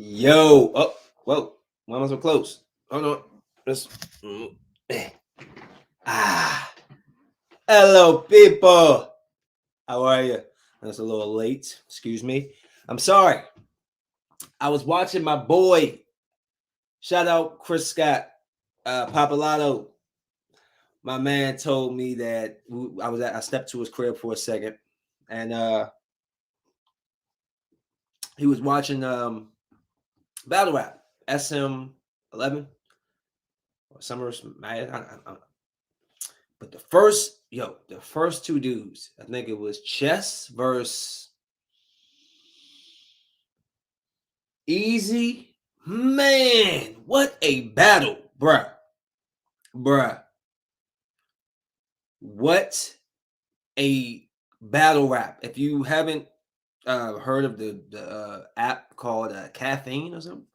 Yo, oh, whoa, why am I so close? Hold on. Let's, ah, hello, people. How are you? That's a little late. Excuse me. I'm sorry. I was watching my boy. Shout out Chris Scott, Papalato. My man told me that I stepped to his crib for a second, and he was watching battle rap SM11 or Summer. But the first two dudes, I think it was Chess versus Easy. Man, what a battle, bruh. Bruh. What a battle rap. If you haven't heard of the app called Caffeine or something,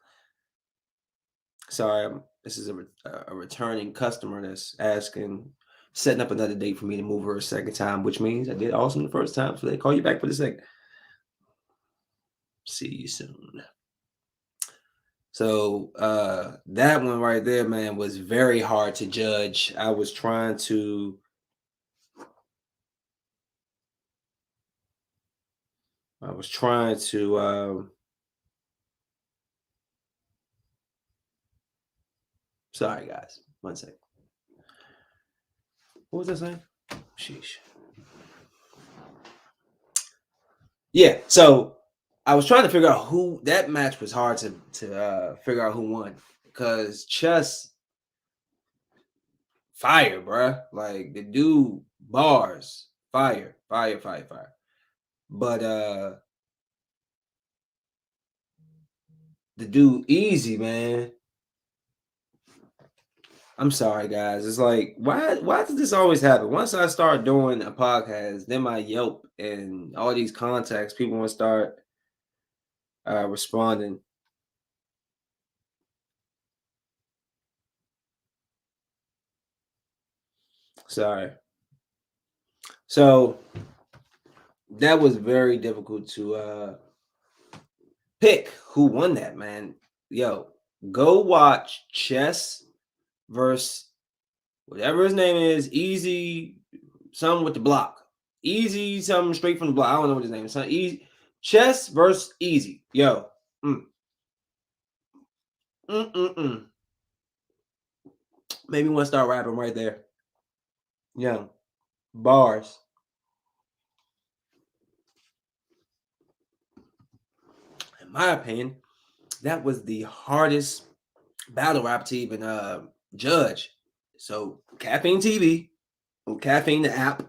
sorry, this is a returning customer that's asking, setting up another date for me to move her a second time, which means I did awesome the first time, so they call you back for the second. See you soon. So that one right there, man, was very hard to judge. I was trying to sorry guys, one second. What was I saying? Sheesh. Yeah, so I was trying to figure out who that match was hard to figure out who won because Chess fire, bruh. Like the dude bars fire. But the dude Easy, man. I'm sorry, guys. It's like, why does this always happen? Once I start doing a podcast, then my Yelp and all these contacts, people want to start responding. Sorry. So that was very difficult to pick who won that, man. Yo, go watch Chess versus whatever his name is, Easy, something with the block. Easy, something straight from the block. I don't know what his name is. Something easy. Chess versus Easy. Yo. Mm. Made me want to start rapping right there. Yeah. Bars. In my opinion, that was the hardest battle rap to even judge. So Caffeine TV, or Caffeine the app,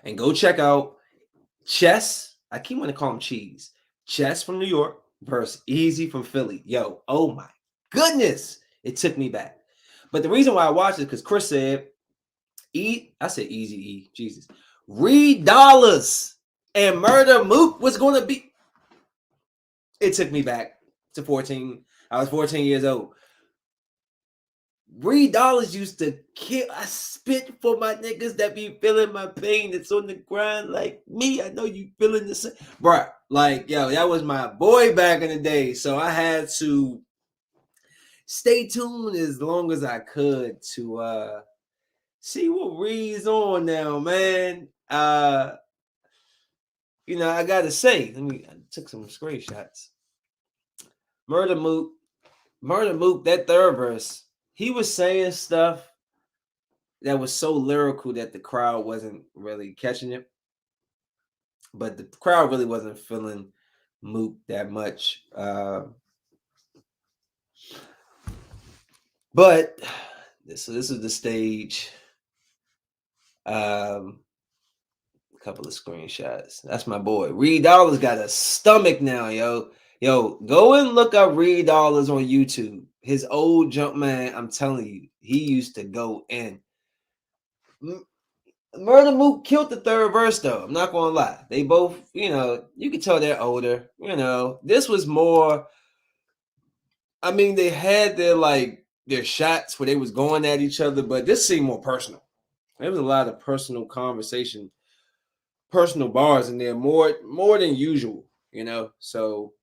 and go check out Chess. I keep wanting to call him Cheese. Chess from New York versus Easy from Philly. Yo, oh my goodness. It took me back. But the reason why I watched it because Chris said, I said Easy E, Jesus. Reed Dollars and Murder Mook was going to be. It took me back to 14. I was 14 years old. Reed Dollars used to kill. I spit for my niggas that be feeling my pain that's on the grind like me. I know you feeling the same. Bruh, like, yo, that was my boy back in the day. So I had to stay tuned as long as I could to see what Reed's on now, man. I gotta say, I took some screenshots. Murder Mook, that third verse, he was saying stuff that was so lyrical that the crowd wasn't really catching it. But the crowd really wasn't feeling Mook that much. But this is the stage. A couple of screenshots. That's my boy. Reed Dollars got a stomach now, yo. Yo, go and look up Reed Dollars on YouTube. His old jump man, I'm telling you, he used to go in. Murder Mook killed the third verse, though. I'm not gonna lie. They both, you can tell they're older. This was more. I mean, they had their shots where they was going at each other, but this seemed more personal. There was a lot of personal conversation, personal bars in there, more than usual. So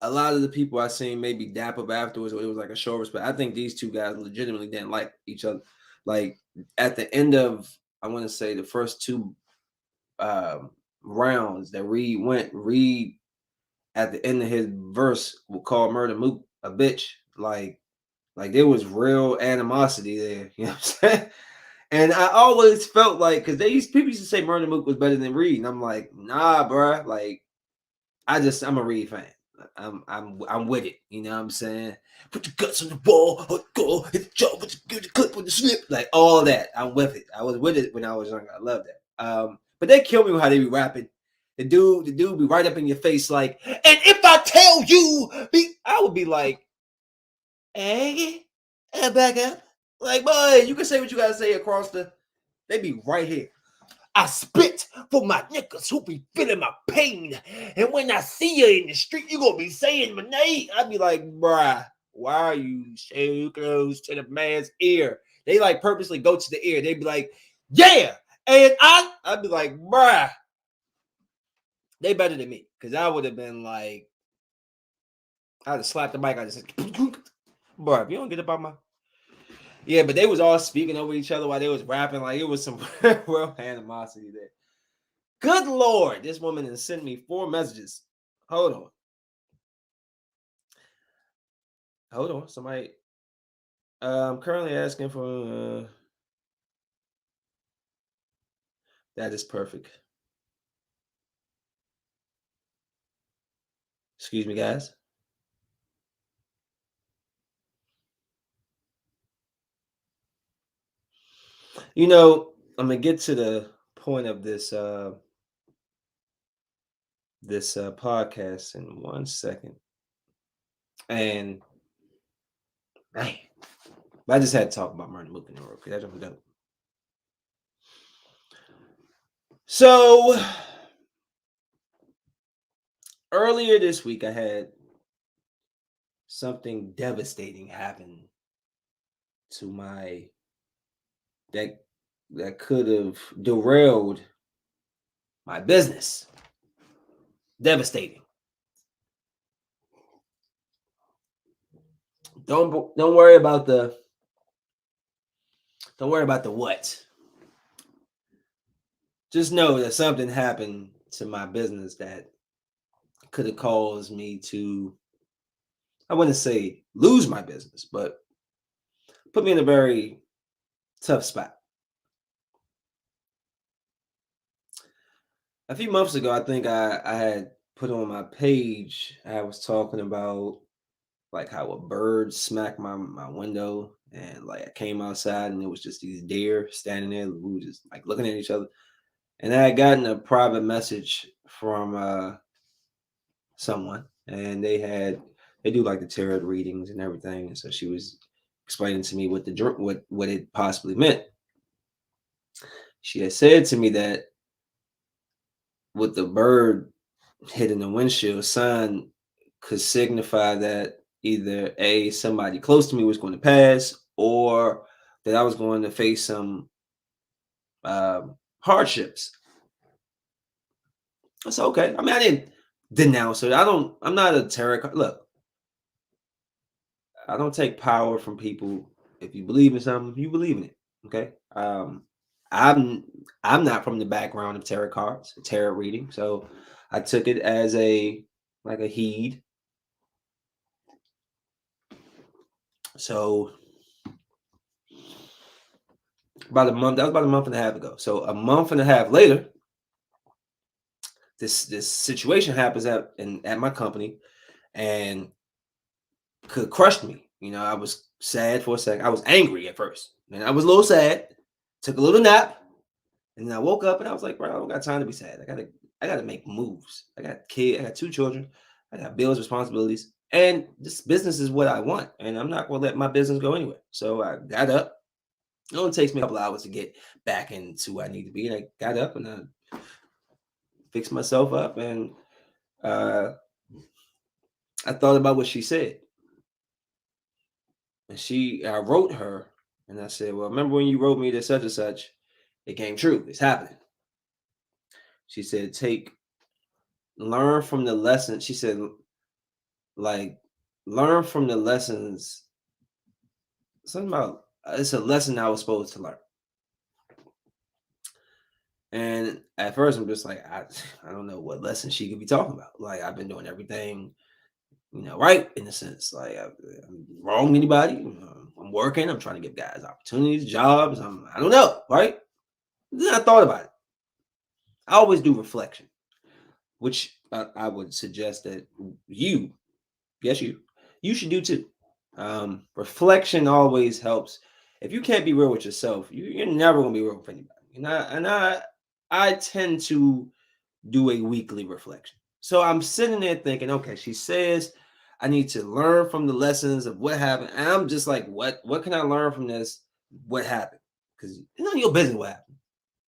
a lot of the people I seen maybe dap up afterwards, or it was like a show of respect. I think these two guys legitimately didn't like each other. Like at the end of, I want to say the first two um, rounds that Reed at the end of his verse would call Murder Mook a bitch. Like there was real animosity there. You know what I'm saying? And I always felt like, because people used to say Murder Mook was better than Reed, and I'm like, nah, bruh. Like I'm a Reed fan. I'm with it. You know what I'm saying? Put your guts on the wall, go hit the jump, give the clip with the slip, like all that. I'm with it. I was with it when I was young. I love that. But they kill me with how they be rapping. The dude be right up in your face, like, and if I tell you, I would be like, hey, back up. Like, boy, you can say what you gotta say across the. They be right here. I spit for my niggas who be feeling my pain. And when I see you in the street, you gonna be saying my name. I be like, bruh, why are you so close to the man's ear? They like purposely go to the ear. They be like, yeah. And I'd be like, bruh, they better than me. Cause I would have been like, I'd have slapped the mic. I just said, bruh, if you don't get up on my. Yeah, but they was all speaking over each other while they was rapping. Like it was some real animosity there. Good Lord, this woman has sent me 4 messages. Hold on. Hold on. Somebody I'm currently asking for that is perfect. Excuse me, guys. You know, I'm gonna get to the point of this podcast in 1 second. And man, I just had to talk about Martin Luther King real quick. That's what I'm done. So earlier this week, I had something devastating happen to my that that could have derailed my business. Devastating. Don't worry about the what. Just know that something happened to my business that could have caused me to, I wouldn't say lose my business, but put me in a very tough spot. A few months ago, I think I had put on my page, I was talking about like how a bird smacked my window, and like I came outside and it was just these deer standing there. We were just like looking at each other. And I had gotten a private message from someone, and they do like the tarot readings and everything. And so she was explaining to me what it possibly meant. She had said to me that with the bird hitting the windshield, sign could signify that either a somebody close to me was going to pass, or that I was going to face some hardships. I said, okay. I mean, I didn't denounce it. I'm not a tarot card. Look, I don't take power from people. If you believe in something, you believe in it. Okay. I'm I'm not from the background of tarot cards, tarot reading, so I took it as a like a heed. So about a month, that was about a month and a half ago. So a month and a half later, this situation happens at my company, and could crush me. You know, I was sad for a second. I was angry at first, and I was a little sad. Took a little nap, and then I woke up and I was like, bro, I don't got time to be sad. I gotta make moves. I got kid. I got 2 children. I got bills, responsibilities, and this business is what I want, and I'm not gonna let my business go anywhere. So I got up. It only takes me a couple hours to get back into where I need to be. And I got up and I fixed myself up, and uh, I thought about what she said. And I wrote her, and I said, well, remember when you wrote me that such and such? It came true. It's happening. She said, learn from the lesson. She said, like learn from the lessons. Something about it's a lesson I was supposed to learn. And at first, I'm just like, I don't know what lesson she could be talking about. Like, I've been doing everything, right in a sense. Like, I'm wrong anybody. I'm working. I'm trying to give guys opportunities, jobs. I don't know, right? Then I thought about it. I always do reflection, which I would suggest that you, yes, you should do too. Reflection always helps. If you can't be real with yourself, you're never gonna be real with anybody. I tend to do a weekly reflection. So I'm sitting there thinking, okay, she says I need to learn from the lessons of what happened. And I'm just like, what can I learn from this? What happened? Because it's none of your business what happened.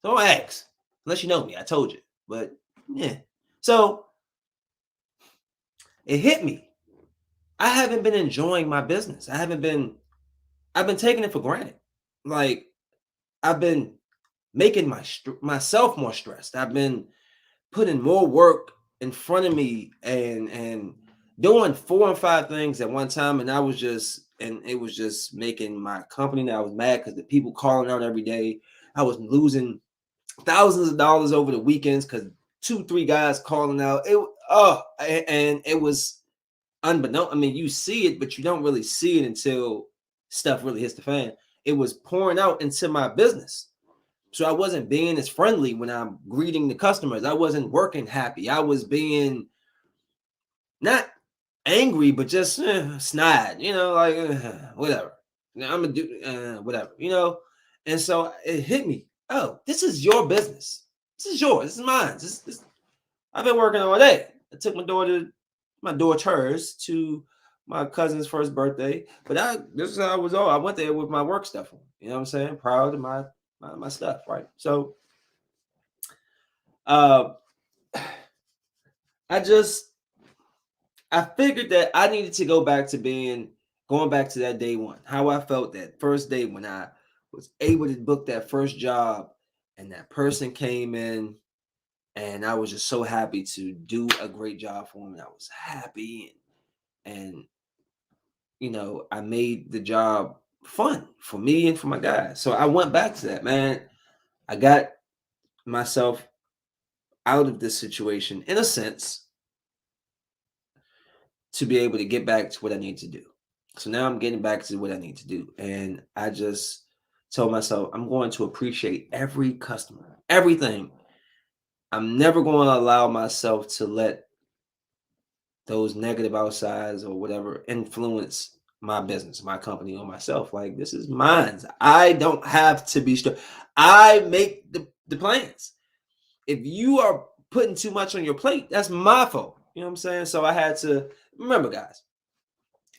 So don't ask. Unless you know me. I told you. But yeah. So it hit me. I haven't been enjoying my business. I've been taking it for granted. Like I've been making myself more stressed. I've been putting more work in front of me and doing 4 and 5 things at one time, and it was just making my company. That I was mad because the people calling out every day. I was losing thousands of dollars over the weekends because 2, 3 guys calling out. And it was unbeknown. I mean, you see it, but you don't really see it until stuff really hits the fan. It was pouring out into my business. So I wasn't being as friendly when I'm greeting the customers. I wasn't working happy. I was being not angry, but just snide, like whatever. I'm gonna do whatever, And so it hit me. Oh, this is your business. This is yours. This is mine. I've been working all day. I took my daughters to my cousin's first birthday, but this is how I was all. I went there with my work stuff on. You know what I'm saying? Proud of my stuff, right? So uh I just I figured that I needed to going back to that day one, how I felt that first day when I was able to book that first job and that person came in and I was just so happy to do a great job for him. And I was happy and I made the job fun for me and for my guys. So I went back to that, man. I got myself out of this situation in a sense to be able to get back to what I need to do. So now I'm getting back to what I need to do. And I just told myself I'm going to appreciate every customer, everything. I'm never going to allow myself to let those negative outsides or whatever influence my business, my company, or myself. Like this is mine. I don't have to be I make the plans. If you are putting too much on your plate, that's my fault. You know what I'm saying? So I had to remember, guys.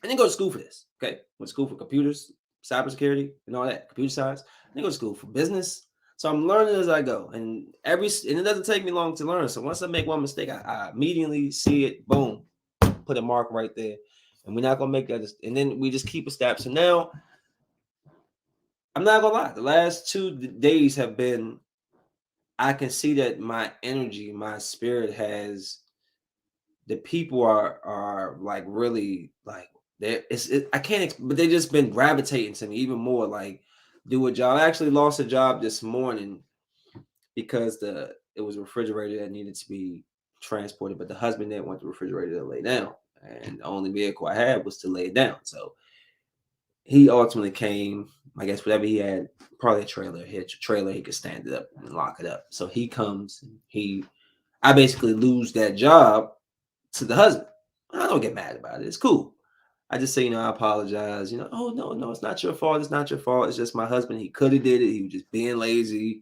I didn't go to school for this. Okay, went to school for computers, cybersecurity, and all that, computer science. I didn't go to school for business. So I'm learning as I go, and it doesn't take me long to learn. So once I make one mistake, I immediately see it. Boom, put a mark right there, and we're not gonna make that. And then we just keep a step. So now I'm not gonna lie. The last 2 days have been. I can see that my energy, my spirit has the people are like really like I can't but they just been gravitating to me even more like do a job. I actually lost a job this morning because it was a refrigerator that needed to be transported, but the husband didn't want the refrigerator to lay down, and the only vehicle I had was to lay it down. So he ultimately came, I guess whatever he had, probably a trailer, hitch a trailer, he could stand it up and lock it up. So he comes, I basically lose that job to the husband. I don't get mad about it. It's cool. I just say, I apologize. Oh no, it's not your fault. It's not your fault. It's just my husband. He could have did it. He was just being lazy.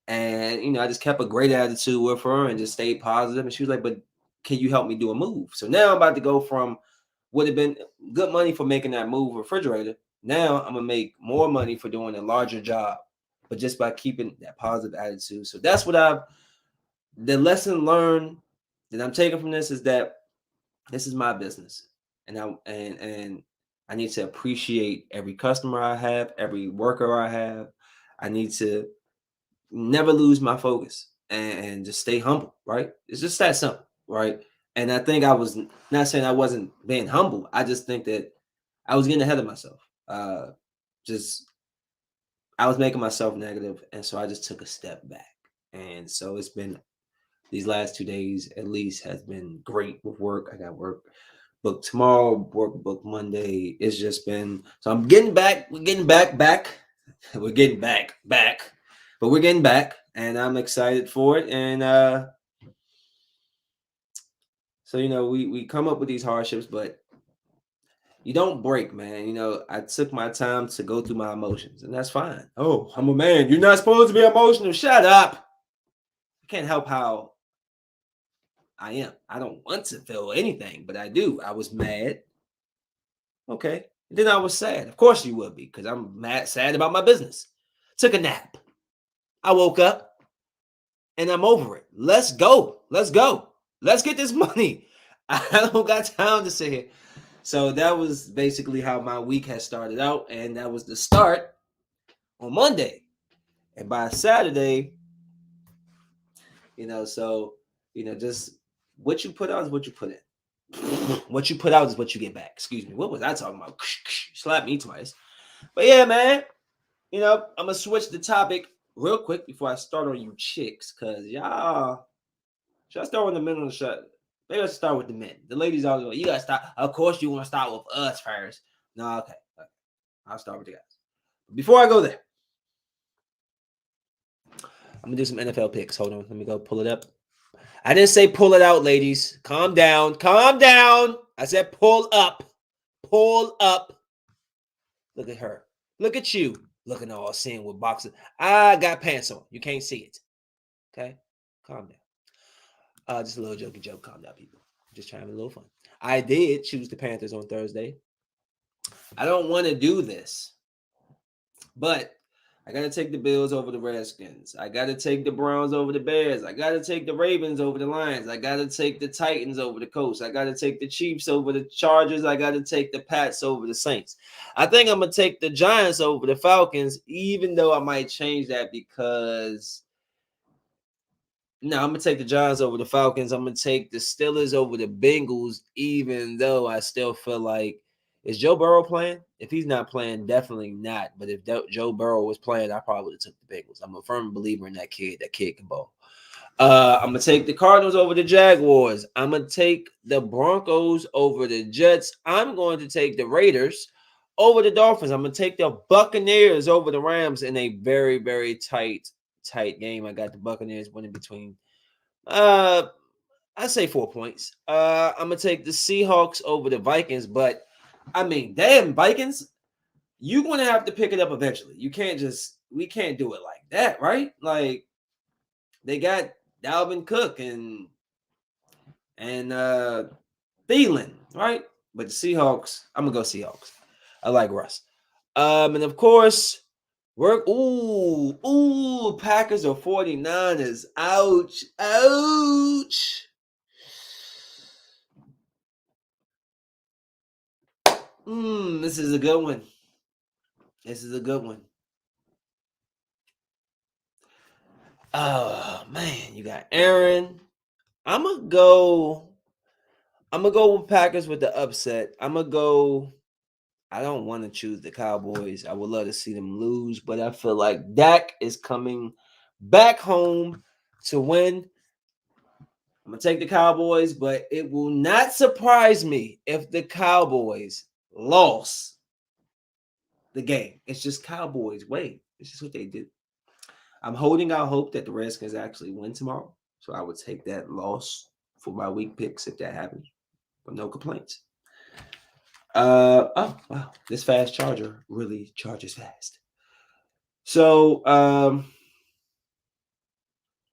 And I just kept a great attitude with her and just stayed positive. And she was like, "But can you help me do a move?" So now I'm about to go from would have been good money for making that move refrigerator. Now I'm gonna make more money for doing a larger job, but just by keeping that positive attitude. So that's what the lesson learned that I'm taking from this is that this is my business, and I need to appreciate every customer I have, every worker I have. I need to never lose my focus and just stay humble. Right? It's just that simple. Right? And I think I was not saying I wasn't being humble. I just think that I was getting ahead of myself. Just I was making myself negative, and so I just took a step back. And so it's been these last 2 days at least has been great with work. I got work booked tomorrow, work booked Monday. It's just been so I'm getting back. We're getting back. We're getting back, but we're getting back, and I'm excited for it. And so we come up with these hardships, but you don't break, man. I took my time to go through my emotions, and that's fine. Oh, I'm a man. You're not supposed to be emotional. Shut up. I can't help how I am. I don't want to feel anything, but I do. I was mad. Okay. And then I was sad. Of course you would be, because I'm mad, sad about my business. Took a nap. I woke up and I'm over it. Let's go. Let's go. Let's get this money. I don't got time to sit here. So that was basically how my week has started out. And that was the start on Monday. And by Saturday, just what you put out is what you put in. What you put out is what you get back. Excuse me. What was I talking about? Slap me twice. But yeah, man. I'm gonna switch the topic real quick before I start on you chicks, cause y'all. Should I start with the men on the shot? Maybe let's start with the men. The ladies always go, you gotta start. Of course, you want to start with us first. No, okay. I'll start with the guys. Before I go there, I'm gonna do some NFL picks. Hold on, let me go pull it up. I didn't say pull it out, ladies. Calm down. Calm down. I said pull up. Pull up. Look at her. Look at you. Looking all sin with boxes. I got pants on. You can't see it. Okay? Calm down. Just a little jokey joke. Calm down, people. Just trying to have a little fun. I did choose the Panthers on Thursday. I don't want to do this, but I got to take the Bills over the Redskins. I got to take the Browns over the Bears. I got to take the Ravens over the Lions. I got to take the Titans over the Colts. I got to take the Chiefs over the Chargers. I got to take the Pats over the Saints. I think I'm going to take the Giants over the Falcons, even though I might change that because no, I'm going to take the Giants over the Falcons. I'm going to take the Steelers over the Bengals, even though I still feel like is Joe Burrow playing? If he's not playing, definitely not. But if Joe Burrow was playing, I probably would have took the Bengals. I'm a firm believer in that kid. That kid can ball. I'm gonna take the Cardinals over the Jaguars. I'm gonna take the Broncos over the Jets. I'm going to take the Raiders over the Dolphins. I'm gonna take the Buccaneers over the Rams in a very, very tight game. I got the Buccaneers winning between I say 4 points. I'm gonna take the Seahawks over the Vikings, but I mean, damn Vikings, you're gonna have to pick it up eventually. We can't do it like that, right? Like they got Dalvin Cook and Thielen, right? But the Seahawks, I'm gonna go Seahawks. I like Russ. And of course, Packers or 49ers. Ouch, ouch. This is a good one. This is a good one. Oh man, you got Aaron. I'm gonna go with Packers with the upset. I'm gonna go. I don't want to choose the Cowboys. I would love to see them lose, but I feel like Dak is coming back home to win. I'm gonna take the Cowboys, but it will not surprise me if the Cowboys lost the game. It's just Cowboys' way. It's just what they do. I'm holding out hope that the Redskins actually win tomorrow. So I would take that loss for my week picks if that happens. But no complaints. Oh wow. This fast charger really charges fast. So I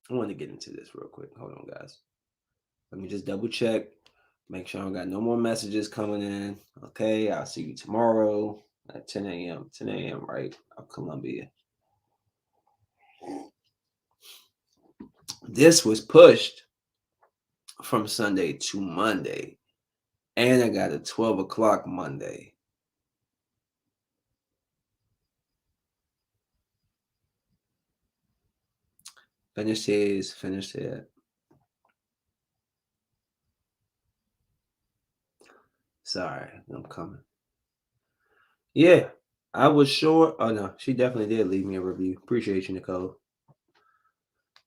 want to get into this real quick. Hold on, guys. Let me just double check. Make sure I don't got no more messages coming in. Okay, I'll see you tomorrow at 10 a.m. 10 a.m. right of Columbia. This was pushed from Sunday to Monday. And I got a 12 o'clock Monday. Finished his. Sorry, I'm coming. Yeah, I was sure. Oh no, she definitely did leave me a review. Appreciate you, Nicole.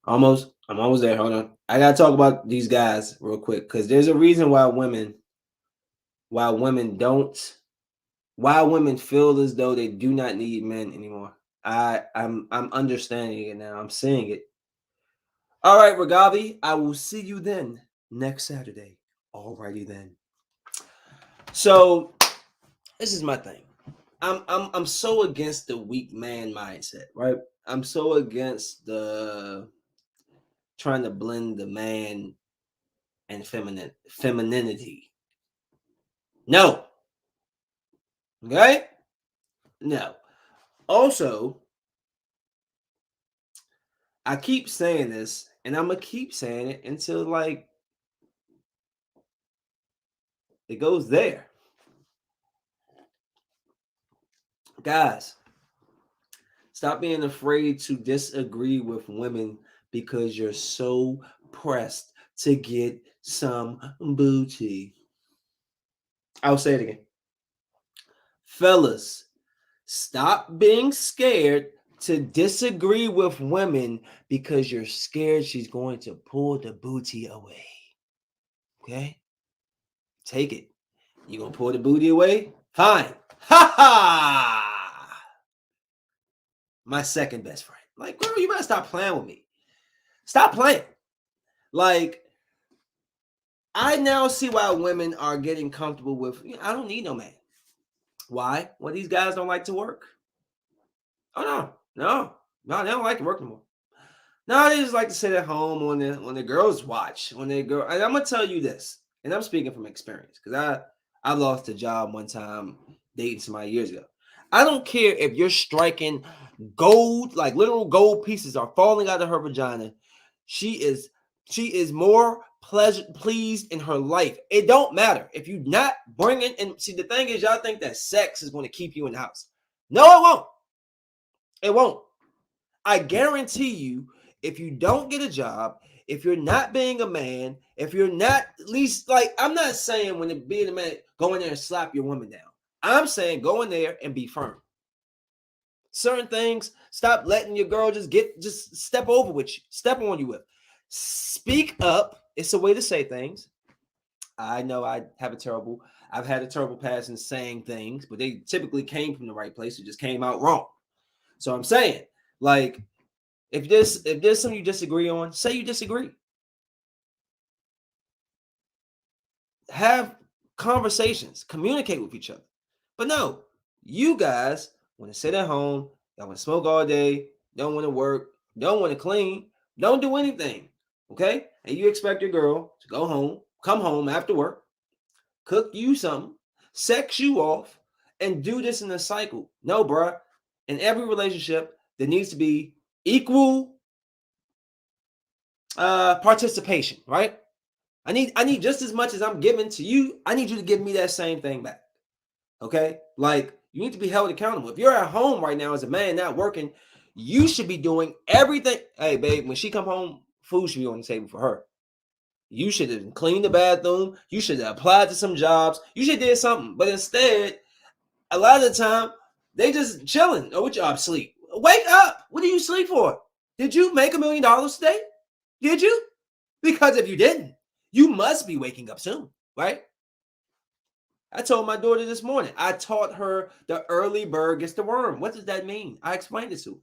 Almost, I'm almost there. Hold on. I gotta talk about these guys real quick because there's a reason why women don't, why women feel as though they do not need men anymore. I'm understanding it now. I'm seeing it. All right, Ragavi, I will see you then next Saturday. Alrighty then. So this is my thing. I'm so against the weak man mindset, right? I'm so against the trying to blend the man and femininity. No. Okay? No. Also, I keep saying this, and I'm gonna keep saying it until like it goes there. Guys, stop being afraid to disagree with women because you're so pressed to get some booty. I'll say it again. Fellas, stop being scared to disagree with women because you're scared she's going to pull the booty away. Okay? Take it. You gonna pull the booty away? Fine. Ha ha! My second best friend. Like, girl, you better stop playing with me. Stop playing. Like, I now see why women are getting comfortable with, I don't need no man. Why? Well, these guys don't like to work. Oh no, they don't like to work no more. No, they just like to sit at home when the girls watch. When they go, and I'm gonna tell you this, and I'm speaking from experience because I lost a job one time dating somebody years ago. I don't care if you're striking gold, like literal gold pieces are falling out of her vagina. She is she is more pleased in her life. It don't matter if you're not bringing. And see, the thing is, y'all think that sex is going to keep you in the house. No, it won't. It won't. I guarantee you, if you don't get a job, if you're not being a man, if you're not at least like, I'm not saying when it being a man, go in there and slap your woman down. I'm saying go in there and be firm. Certain things, stop letting your girl just step over with you, step on you with. Speak up. It's a way to say things. I know I've had a terrible past in saying things, but they typically came from the right place. It just came out wrong. So I'm saying, like, if there's something you disagree on, say you disagree. Have conversations, communicate with each other. But no, you guys want to sit at home, y'all want to smoke all day, don't want to work, don't want to clean, don't do anything. Okay? And you expect your girl to go home, come home after work, cook you something, sex you off, and do this in a cycle. No, bruh. In every relationship, there needs to be equal participation, right? I need just as much as I'm giving to you. I need you to give me that same thing back. Okay? Like, you need to be held accountable. If you're at home right now as a man not working, you should be doing everything. Hey, babe, when she come home, food should be on the table for her. You should have cleaned the bathroom. You should have applied to some jobs. You should have did something. But instead, a lot of the time, they just chilling. Oh, what job? Sleep. Wake up. What do you sleep for? Did you make $1 million today? Did you? Because if you didn't, you must be waking up soon, right? I told my daughter this morning, I taught her the early bird gets the worm. What does that mean? I explained it to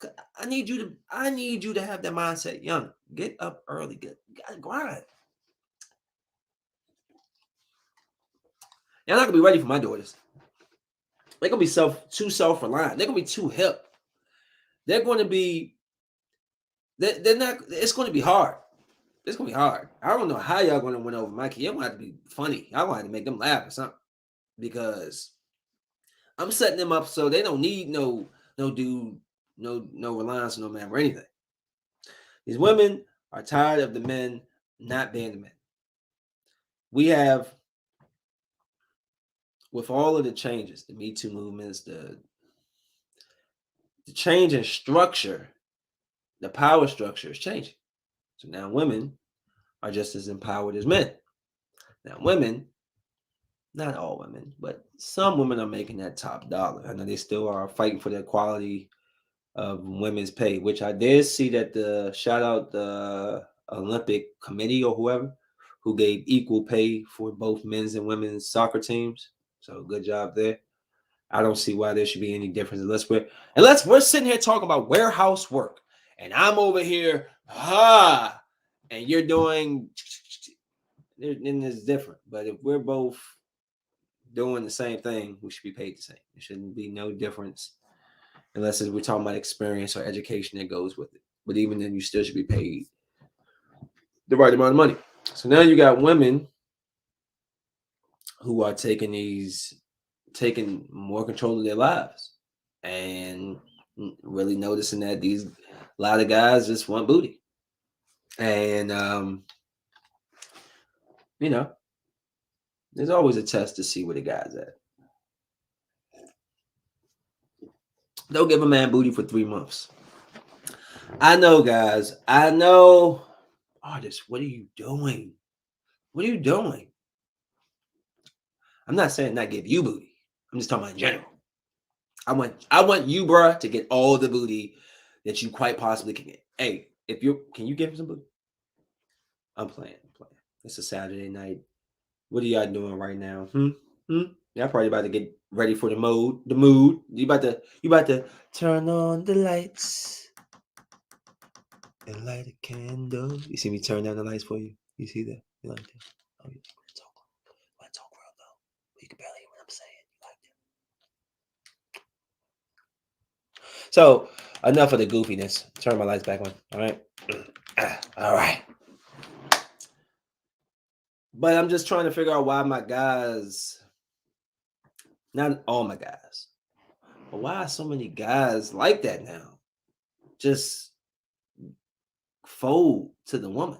her. I need you to have that mindset young. Get up early. Gotta grind. You're not gonna be ready for my daughters. They're gonna be too self-reliant. They're gonna be too hip. They're gonna be they're not, it's gonna be hard. It's gonna be hard. I don't know how y'all gonna win over my kid. You're gonna have to be funny. Y'all gonna have to make them laugh or something. Because I'm setting them up so they don't need no dude, no reliance on no man or anything. These women are tired of the men not being the men. We have, with all of the changes, the Me Too movements, the change in structure, the power structure is changing. So now women are just as empowered as men. Now women not all women, but some women are making that top dollar. I know they still are fighting for the equality of women's pay, which I did see that the shout out the Olympic Committee or whoever who gave equal pay for both men's and women's soccer teams. So good job there. I don't see why there should be any difference unless we're sitting here talking about warehouse work and I'm over here, and you're doing, then it's different. But if we're both doing the same thing, we should be paid the same. There shouldn't be no difference unless we're talking about experience or education that goes with it. But even then, you still should be paid the right amount of money. So now you got women who are taking more control of their lives and really noticing that a lot of guys just want booty. And you know, there's always a test to see where the guy's at. Don't give a man booty for 3 months. I know, guys. I know. Artists, what are you doing? What are you doing? I'm not saying not give you booty. I'm just talking about in general. I want you, bruh, to get all the booty that you quite possibly can get. Hey, can you give him some booty? I'm playing. It's a Saturday night. What are y'all doing right now? Y'all probably about to get ready for the mood. You about to turn on the lights and light a candle. You see me turn down the lights for you? You see that? You like that? Oh, yeah. Talk real low. You can barely hear what I'm saying. You like that? So enough of the goofiness. Turn my lights back on. All right. All right. But I'm just trying to figure out why my guys, not all my guys, but why so many guys like that now? Just fold to the woman.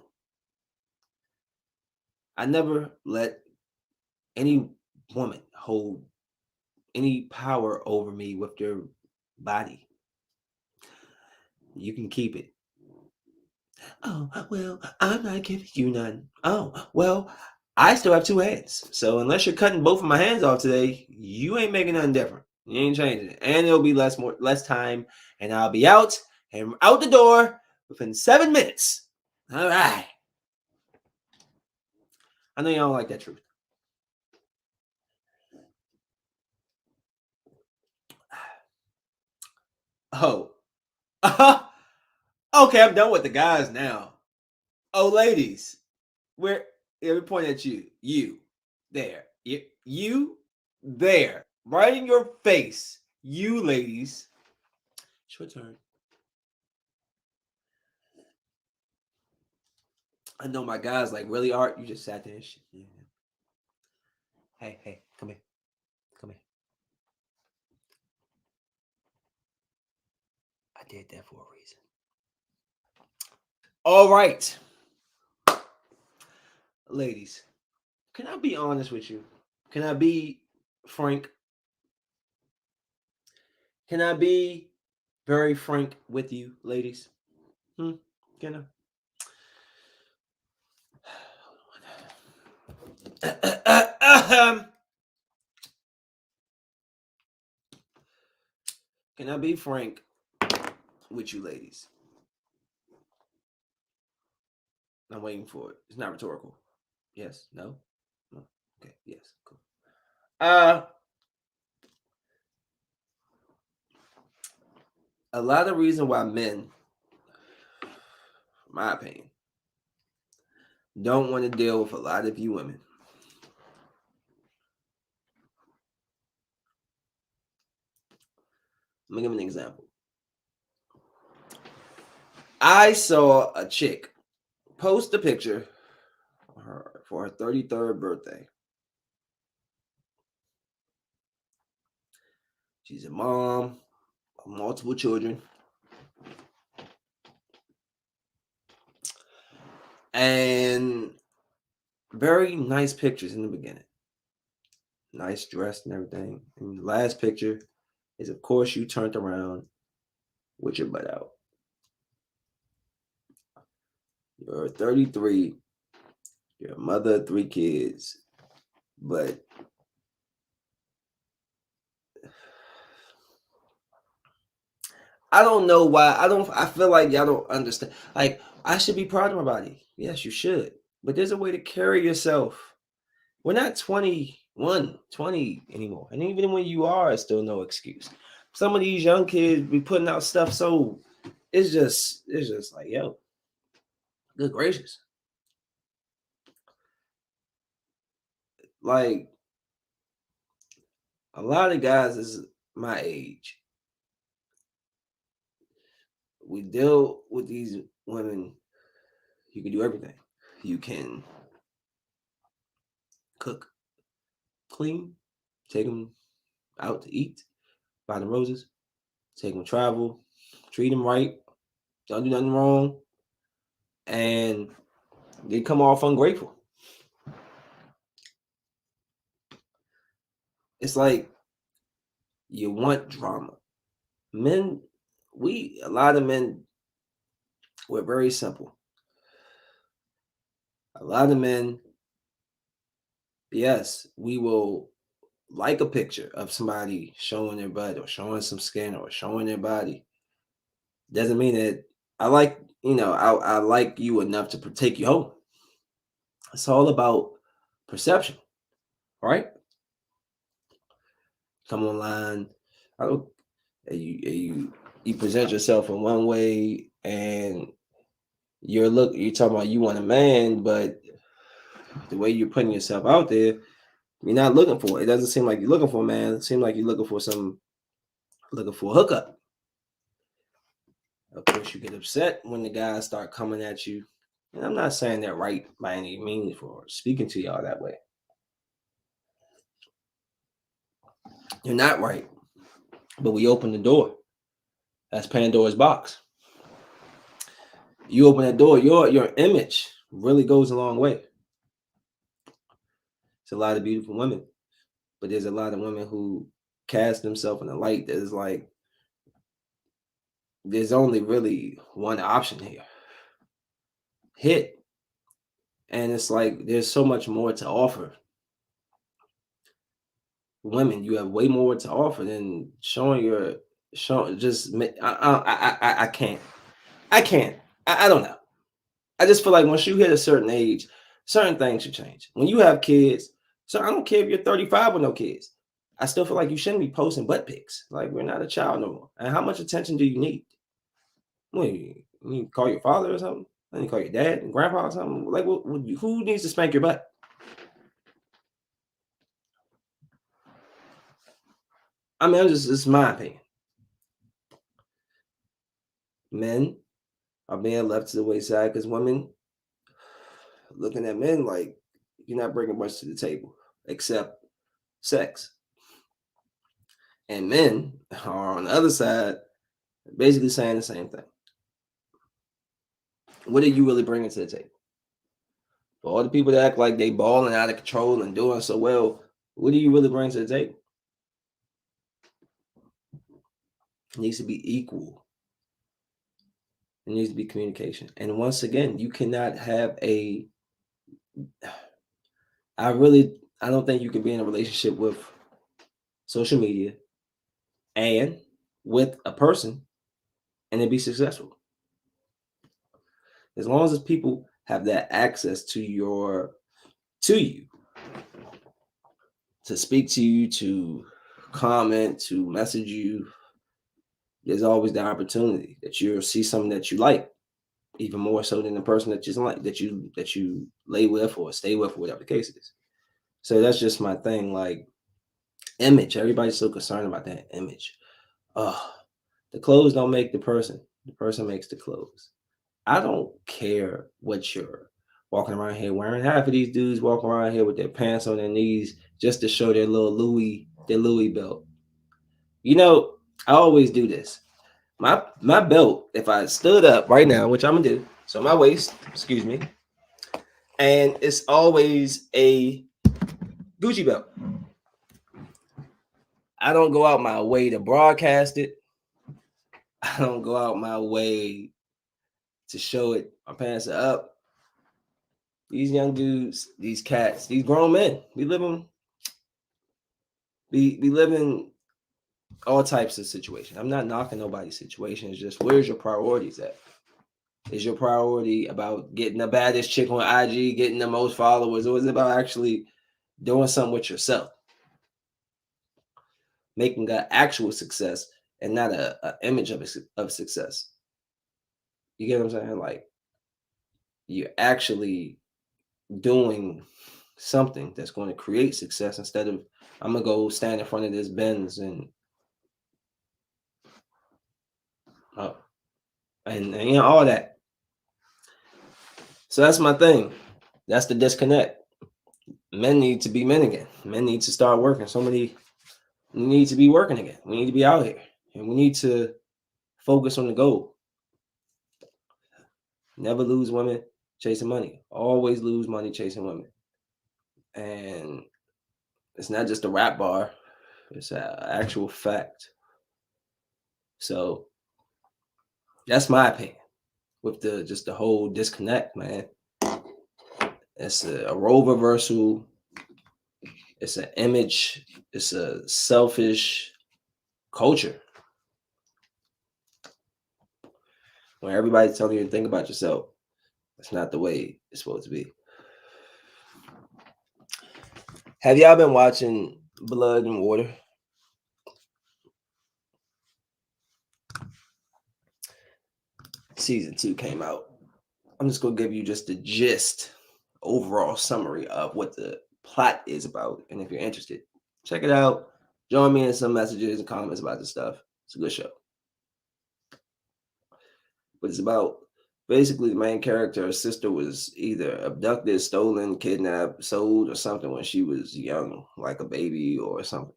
I never let any woman hold any power over me with their body. You can keep it. Oh, well, I'm not giving you none. Oh, well, I still have 2 hands. So unless you're cutting both of my hands off today, you ain't making nothing different. You ain't changing it. And it'll be less time, and I'll be out the door within 7 minutes. All right. I know y'all don't like that truth. Oh. Okay, I'm done with the guys now. Oh, ladies. Let me point at you. You. There. You there. Right in your face. You ladies. It's your turn. I know my guys like, really, Art? You just sat there and shit. Yeah. Hey, come here. Come here. I did that for a reason. All right. Ladies, can I be honest with you? Can I be frank? Can I be very frank with you, ladies? Can I? Can I be frank with you, ladies? I'm waiting for it. It's not rhetorical. Yes. No. No. Okay. Yes. Cool. A lot of reason why men, in my opinion, don't want to deal with a lot of you women. Let me give an example. I saw a chick post a picture for her 33rd birthday. She's a mom of multiple children. And very nice pictures in the beginning. Nice dress and everything. And the last picture is, of course, you turned around with your butt out. You're 33. You're a mother of 3 kids. But I don't know why. I feel like y'all don't understand. Like, I should be proud of my body. Yes, you should. But there's a way to carry yourself. We're not 21, 20 anymore. And even when you are, it's still no excuse. Some of these young kids be putting out stuff, so it's just like, yo, good gracious. Like, a lot of guys is my age. We deal with these women. You can do everything. You can cook, clean, take them out to eat, buy them roses, take them to travel, treat them right, don't do nothing wrong, and they come off ungrateful. It's like you want drama. Men, a lot of men, we're very simple. A lot of men, yes, we will like a picture of somebody showing their butt or showing some skin or showing their body. Doesn't mean that I like, I like you enough to take you home. It's all about perception, right? Come online. I don't. You present yourself in one way, and you're talking about you want a man, but the way you're putting yourself out there, you're not looking for it. It doesn't seem like you're looking for a man. It seems like you're looking for a hookup. Of course, you get upset when the guys start coming at you. And I'm not saying that right by any means for speaking to y'all that way. You're not right, but we open the door. That's Pandora's box. You open that door, your image really goes a long way. It's a lot of beautiful women, but there's a lot of women who cast themselves in a light that is like there's only really one option here. Hit. And it's like there's so much more to offer. Women, you have way more to offer than showing just I can't. I can't. I don't know. I just feel like once you hit a certain age, certain things should change. When you have kids, so I don't care if you're 35 with no kids. I still feel like you shouldn't be posting butt pics. Like we're not a child no more. And how much attention do you need? What, you call your father or something? Then you call your dad and grandpa or something? Like who needs to spank your butt? I mean, it's my opinion. Men are being left to the wayside because women looking at men like you're not bringing much to the table except sex. And men are on the other side basically saying the same thing. What are you really bringing to the table? For all the people that act like they balling out of control and doing so well, what do you really bring to the table? It needs to be equal. It needs to be communication. And once again, you cannot have I don't think you can be in a relationship with social media and with a person and then be successful. As long as people have that access to you, to speak to you, to comment, to message you, there's always the opportunity that you'll see something that you like, even more so than the person that you like, that you lay with or stay with, or whatever the case is. So that's just my thing. Like image, everybody's so concerned about that image. Oh, the clothes don't make the person. The person makes the clothes. I don't care what you're walking around here wearing. Half of these dudes walk around here with their pants on their knees just to show their Louis belt. You know, I always do this. My belt, if I stood up right now, which I'm gonna do, so my waist, excuse me, and it's always a Gucci belt. I don't go out my way to broadcast it. I don't go out my way to show it. My pants are up. These young dudes, these cats, these grown men, we living all types of situations. I'm not knocking nobody's situation. It's just where's your priorities at? Is your priority about getting the baddest chick on IG, getting the most followers, or is it about actually doing something with yourself, making an actual success and not a image of success? You get what I'm saying? Like you're actually doing something that's going to create success instead of I'm gonna go stand in front of this Benz uh, and you know all that. So that's my thing. That's the disconnect. Men need to be men again. Men need to start working. Somebody need to be working again. We need to be out here, and we need to focus on the goal. Never lose women chasing money. Always lose money chasing women. And it's not just a rap bar. It's an actual fact. So that's my opinion with the just the whole disconnect, man. It's a role reversal. It's an image. It's a selfish culture where everybody's telling you to think about yourself. That's not the way it's supposed to be. Have y'all been watching Blood and Water? Season 2 came out. I'm just gonna give you just the gist, overall summary of what the plot is about. And if you're interested, check it out. Join me in some messages and comments about this stuff. It's a good show. But it's about basically the main character, her sister was either abducted, stolen, kidnapped, sold, or something when she was young, like a baby or something.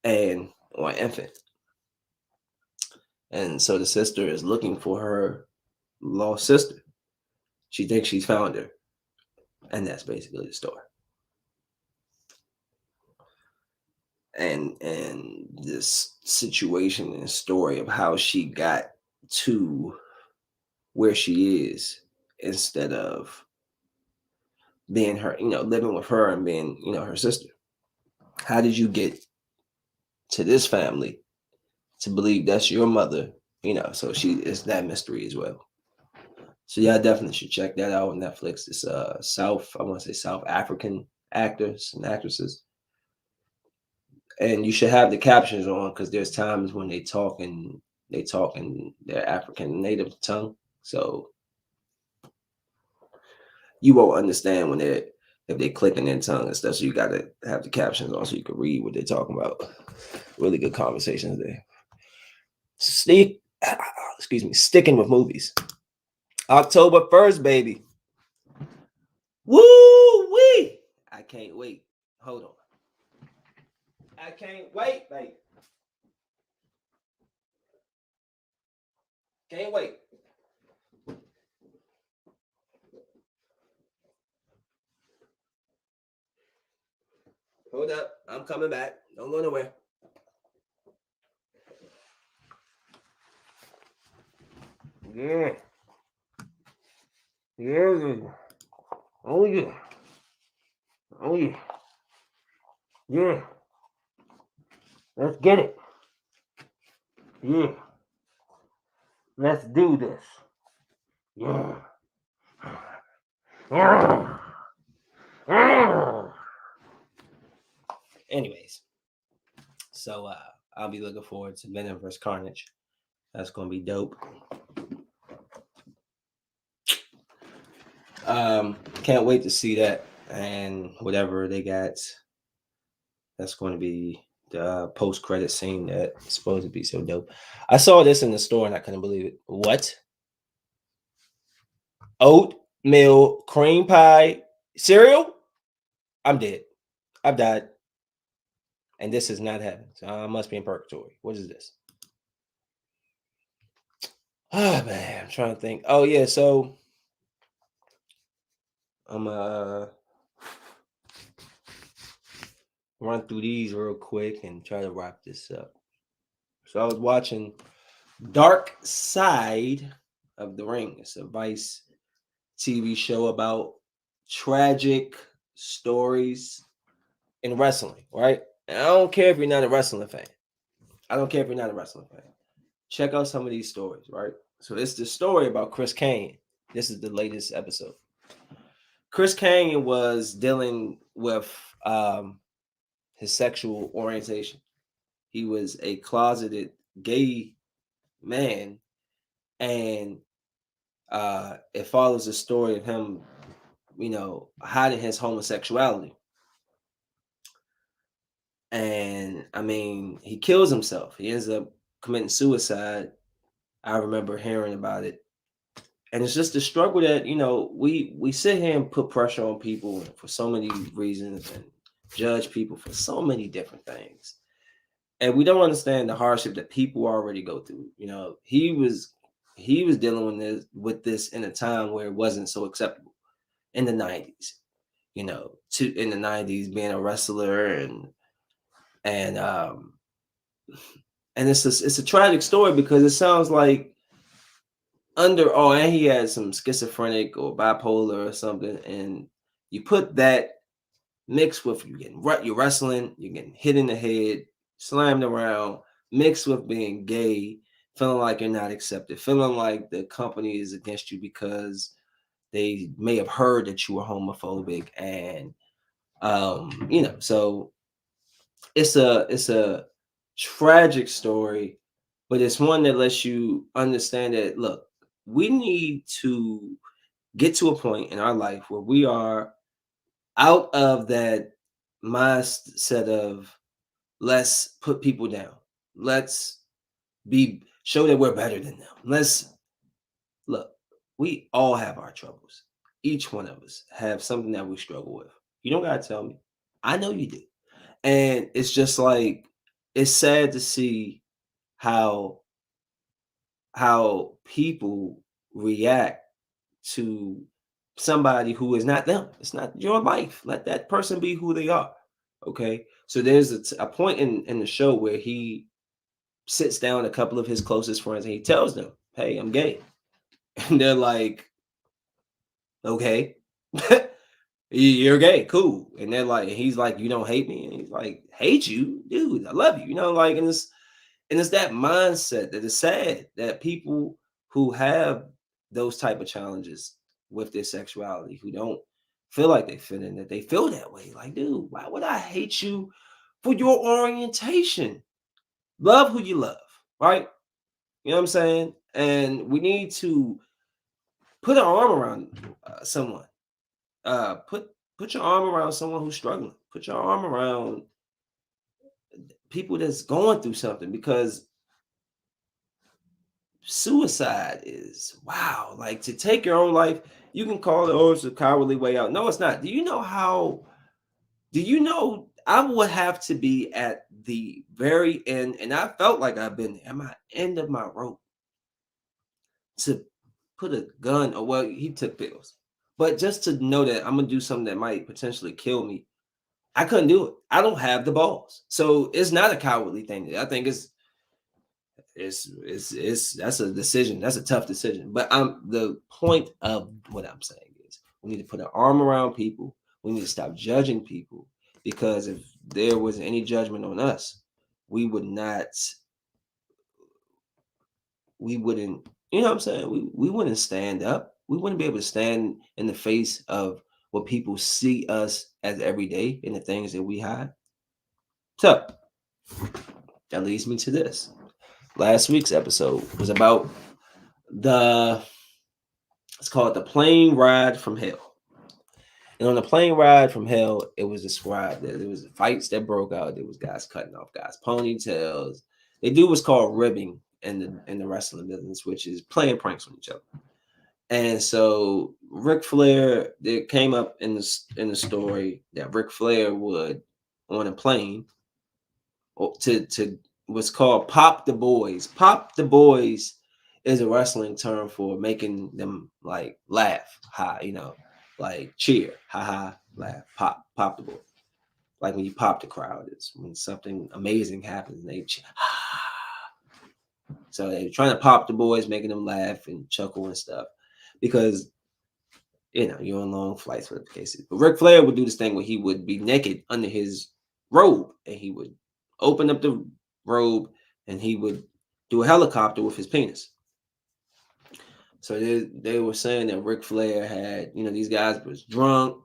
Or an infant. And so the sister is looking for her lost sister. She thinks she's found her. And that's basically the story. And this situation and story of how she got to where she is instead of being her, living with her and being, her sister. How did you get to this family to believe that's your mother? So it's that mystery as well. So yeah, I definitely should check that out on Netflix. It's I want to say South African actors and actresses. And you should have the captions on because there's times when they talk in their African native tongue. So you won't understand when if they click in their tongue and stuff. So you gotta have the captions on so you can read what they're talking about. Really good conversations there. Sticking with movies. October 1st, baby. Woo wee! I can't wait. Hold on. I can't wait, baby. Can't wait. Hold up. I'm coming back. Don't go nowhere. Yeah. Yeah. Oh yeah. Oh yeah. Yeah. Let's get it. Yeah. Let's do this. Yeah. Anyways, so I'll be looking forward to Venom vs. Carnage. That's gonna be dope. Can't wait to see that and whatever they got. That's going to be the post-credit scene that's supposed to be so dope. I saw this in the store and I couldn't believe it. What? Oatmeal cream pie cereal? I'm dead. I've died. And this is not heaven. So I must be in purgatory. What is this? Oh man, I'm trying to think. Oh yeah, so I'm run through these real quick and try to wrap this up. So I was watching Dark Side of the Ring. It's a Vice TV show about tragic stories in wrestling, right? And I don't care if you're not a wrestling fan. I don't care if you're not a wrestling fan. Check out some of these stories, right? So it's the story about Chris Kane. This is the latest episode. Chris Kane was dealing with his sexual orientation. He was a closeted gay man, and it follows the story of him, hiding his homosexuality. And I mean, he kills himself. He ends up committing suicide. I remember hearing about it. And it's just the struggle that, we sit here and put pressure on people for so many reasons and judge people for so many different things. And we don't understand the hardship that people already go through. He was dealing with this in a time where it wasn't so acceptable in the 90s. In the 90s, being a wrestler and it's a tragic story because it sounds like and he had some schizophrenic or bipolar or something, and you put that mixed with you're wrestling, you're getting hit in the head, slammed around, mixed with being gay, feeling like you're not accepted, feeling like the company is against you because they may have heard that you were homophobic, and so it's a tragic story, but it's one that lets you understand that, look, we need to get to a point in our life where we are out of that mindset of let's put people down. Let's be show that we're better than them. Let's look, we all have our troubles. Each one of us have something that we struggle with. You don't gotta tell me. I know you do. And it's just like it's sad to see how people react to somebody who is not them. It's not your life. Let that person be who they are. Okay. So there's a point in the show where he sits down a couple of his closest friends and he tells them, "Hey, I'm gay." And they're like, "Okay." You're gay, cool. And they're like, he's like, "You don't hate me?" And he's like, "Hate you? Dude, I love you." Like, and it's that mindset that is sad that people who have those type of challenges with their sexuality, who don't feel like they fit in, that they feel that way. Like, dude, why would I hate you for your orientation? Love who you love, right? You know what I'm saying? And we need to put an arm around someone. Put your arm around someone who's struggling. Put your arm around people that's going through something, because suicide is wow. Like, to take your own life, you can call it, oh, it's a cowardly way out. No, it's not. Do you know I would have to be at the very end, and I felt like I've been at my end of my rope to put a gun, or well, he took pills. But just to know that I'm gonna do something that might potentially kill me, I couldn't do it. I don't have the balls. So it's not a cowardly thing. I think it's that's a decision. That's a tough decision. But the point of what I'm saying is we need to put an arm around people. We need to stop judging people, because if there was any judgment on us, we would not we wouldn't, you know what I'm saying? We wouldn't stand up. We wouldn't be able to stand in the face of what people see us as every day and the things that we hide. So that leads me to this. Last week's episode was about the it's called the plane ride from hell. And on the plane ride from hell, it was described that there was fights that broke out. There was guys cutting off guys' ponytails. They do what's called ribbing in the wrestling business, which is playing pranks on each other. And so Ric Flair, it came up in the story that Ric Flair would, on a plane, to what's called pop the boys. Pop the boys is a wrestling term for making them like laugh, like cheer, laugh, pop the boys. Like when you pop the crowd, it's when something amazing happens and they cheer. So they're trying to pop the boys, making them laugh and chuckle and stuff, because you're on long flights, whatever the case is. But Ric Flair would do this thing where he would be naked under his robe, and he would open up the robe, and he would do a helicopter with his penis. So they were saying that Ric Flair had, these guys was drunk.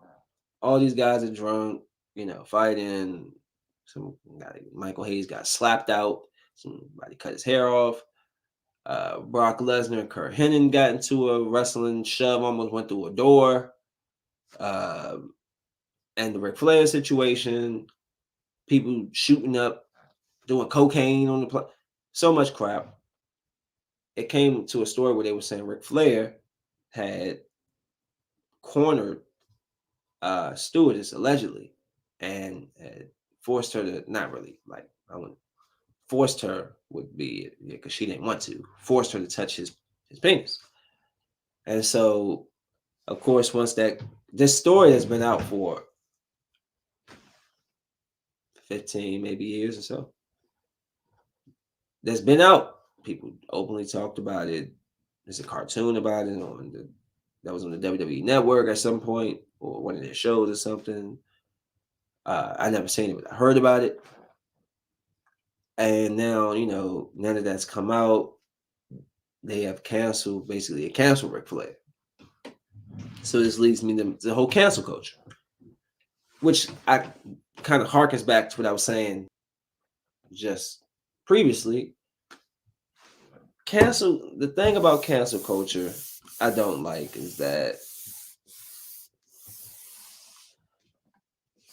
All these guys are drunk, fighting. Some guy, Michael Hayes got slapped out. Somebody cut his hair off. Brock Lesnar and Kurt Hennig got into a wrestling shove, almost went through a door. Uh, and the Ric Flair situation, people shooting up, doing cocaine on the plane, so much crap. It came to a story where they were saying Ric Flair had cornered stewardess allegedly and had forced her to, not really, like, I wouldn't, forced her would be, because she didn't want to, forced her to touch his penis. And so, of course, once this story has been out for 15 maybe years or so, that's been out. People openly talked about it. There's a cartoon about it that was on the WWE Network at some point, or one of their shows or something. I never seen it, but I heard about it. And now, none of that's come out. They have basically canceled Ric Flair. So this leads me to the whole cancel culture, which I kind of harkens back to what I was saying just previously. The thing about cancel culture I don't like is that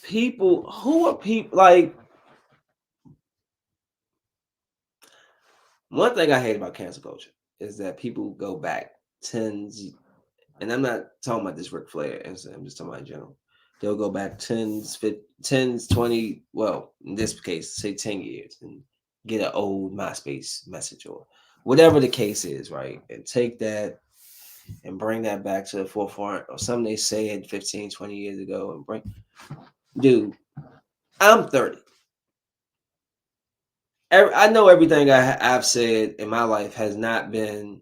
who are people like, one thing I hate about cancel culture is that people go back tens, and I'm not talking about this Ric Flair incident, I'm just talking about in general. They'll go back tens, 20, well, in this case, say 10 years and get an old MySpace message or whatever the case is, right? And take that and bring that back to the forefront, or something they said 15, 20 years ago, and dude, I'm 30. I know everything I've said in my life has not been,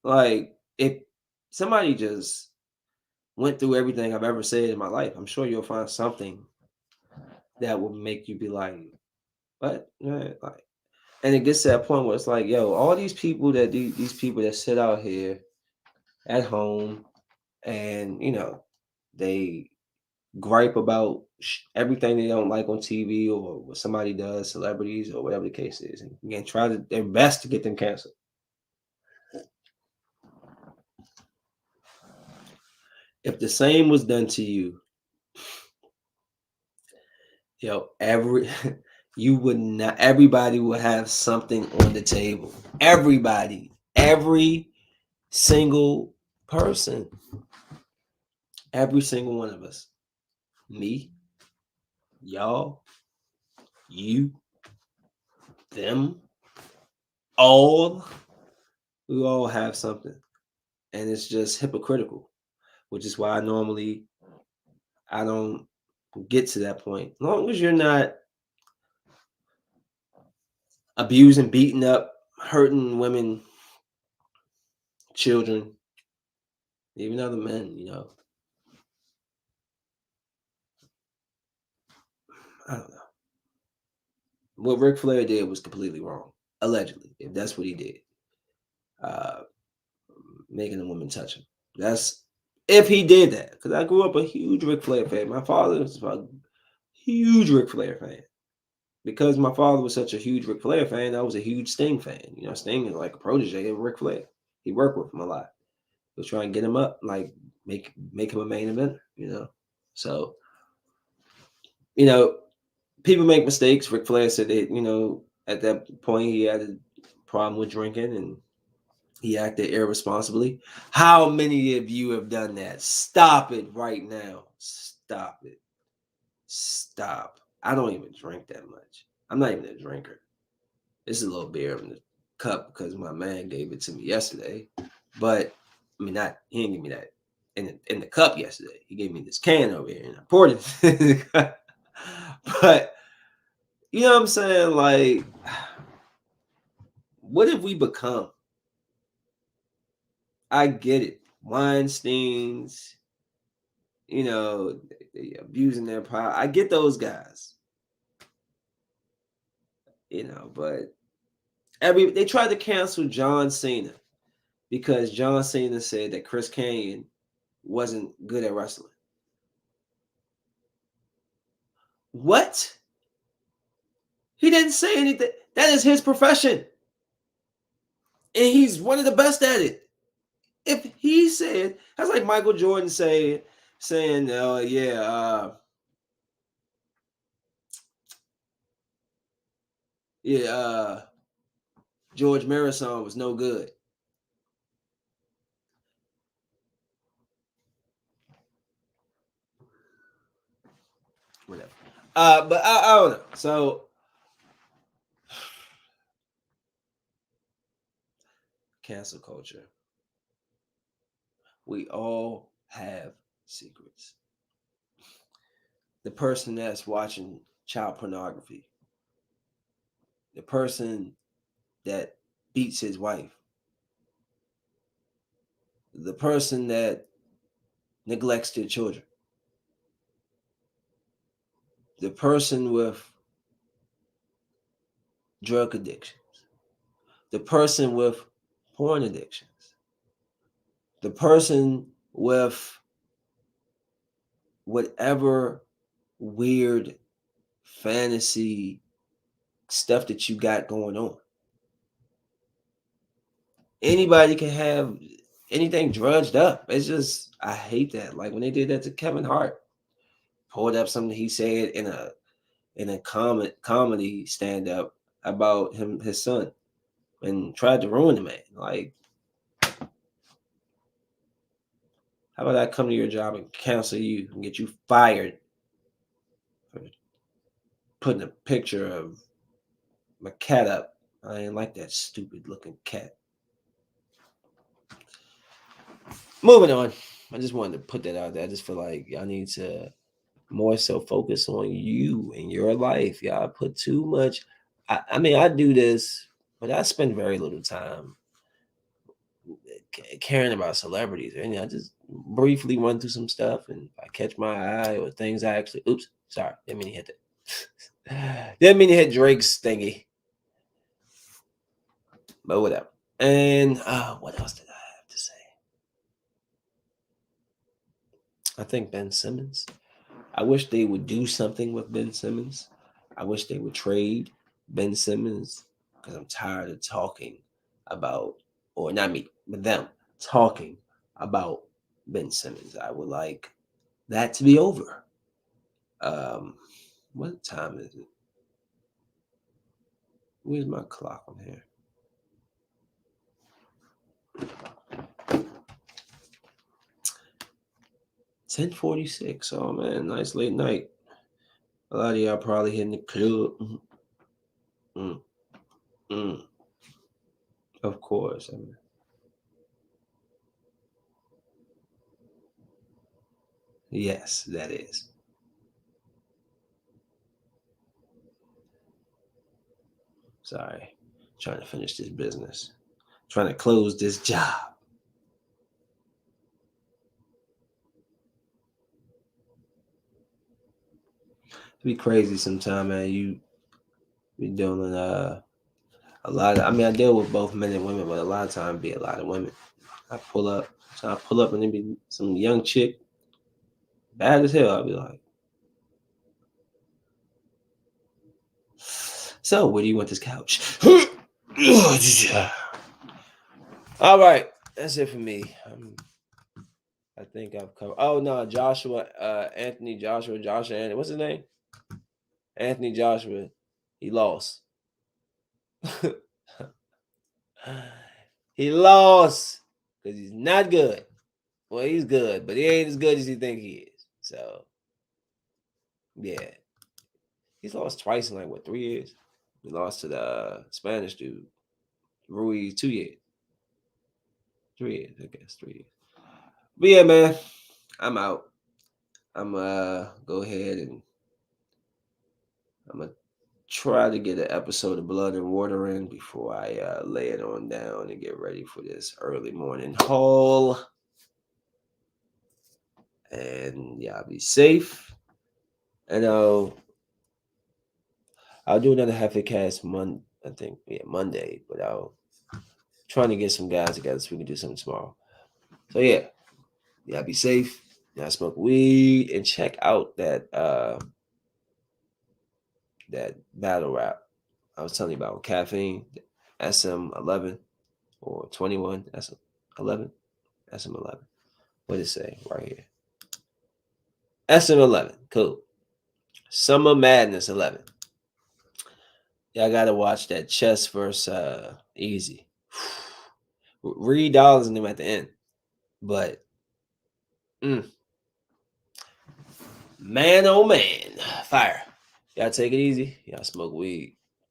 like, if somebody just went through everything I've ever said in my life, I'm sure you'll find something that will make you be like, what? Like, and it gets to that point where it's like, yo, all these people these people that sit out here at home and, they gripe about everything they don't like on TV or what somebody does, celebrities or whatever the case is, and again, try their best to get them canceled. If the same was done to you, every you would not. Everybody would have something on the table. Every single person, every single one of us, me, y'all, you, them, all, we all have something, and it's just hypocritical, which is why I don't get to that point. As long as you're not abusing, beating up, hurting women, children, even other men, I don't know. What Ric Flair did was completely wrong, allegedly, if that's what he did. Uh, Making a woman touch him. That's if he did that. Because I grew up a huge Ric Flair fan. My father was a huge Ric Flair fan. Because my father was such a huge Ric Flair fan, I was a huge Sting fan. Sting is like a protege of Ric Flair. He worked with him a lot. He was trying to get him up, like make him a main eventer. So, people make mistakes. Ric Flair said that, at that point he had a problem with drinking and he acted irresponsibly. How many of you have done that? Stop it right now. Stop it. Stop. I don't even drink that much. I'm not even a drinker. This is a little beer in the cup because my man gave it to me yesterday. But I mean, he didn't give me that in the cup yesterday. He gave me this can over here and I poured it in the cup. But you know what I'm saying? Like, what have we become? I get it. Weinstein's, they abusing their power. I get those guys, but they tried to cancel John Cena because John Cena said that Chris Canyon wasn't good at wrestling. What? He didn't say anything. That is his profession. And he's one of the best at it. If he said, that's like Michael Jordan saying, oh yeah, George Marathon was no good. Whatever. But I don't know. So cancel culture. We all have secrets. The person that's watching child pornography, the person that beats his wife, the person that neglects their children, the person with drug addictions, the person with porn addictions, the person with whatever weird fantasy stuff that you got going on. Anybody can have anything drudged up. It's just I hate that. Like when they did that to Kevin Hart, pulled up something he said in a comedy stand up about his son and tried to ruin the man. Like, how about I come to your job and cancel you and get you fired for putting a picture of my cat up? I ain't like that stupid looking cat. Moving on. I just wanted to put that out there. I just feel like y'all need to more so focus on you and your life. Y'all put too much. I mean, I do this, but I spend very little time caring about celebrities or anything. I just briefly run through some stuff, and if I catch my eye or things I actually, oops, sorry, didn't mean to hit that. Didn't mean to hit Drake's thingy, but whatever. And what else did I have to say? I think Ben Simmons. I wish they would do something with Ben Simmons. I wish they would trade Ben Simmons because I'm tired of talking about, or not me, but them talking about Ben Simmons. I would like that to be over. What time is it? Where's my clock on here? 10:46. Oh man, nice late night. A lot of y'all probably hitting the club. Mm, mm. Of course. I mean, yes, that is. Sorry. Trying to finish this business. Trying to close this job. It'd be crazy sometime, man. You be doing a lot of, I mean, I deal with both men and women, but a lot of time be a lot of women. I pull up, so I pull up and there be some young chick, bad as hell. I'll be like, so where do you want this couch? All right, that's it for me. I think I've covered. Oh no, Joshua, Anthony, Joshua, Anthony. What's his name? Anthony Joshua. He lost. He lost because he's not good. Well, he's good, but he ain't as good as you think he is. So, yeah, he's lost twice in like what 3 years. He lost to the Spanish dude, Rui, 2 years, 3 years, I guess 3 years. But yeah, man, I'm out. I'm go ahead and I'm gonna try to get an episode of Blood and Water in before I lay it on down and get ready for this early morning haul. And y'all be safe. And I'll do another JefeCast I think Monday, but I'll trying to get some guys together so we can do something tomorrow. So yeah, y'all be safe. Y'all smoke weed and check out that battle rap I was telling you about with caffeine, SM11 or 21 SM11, SM11. What did it say right here? SM11, cool. Summer Madness 11. Y'all gotta watch that Chess versus Easy. Reed Dollars in them at the end, but man, oh man, fire. Y'all take it easy. Y'all smoke weed.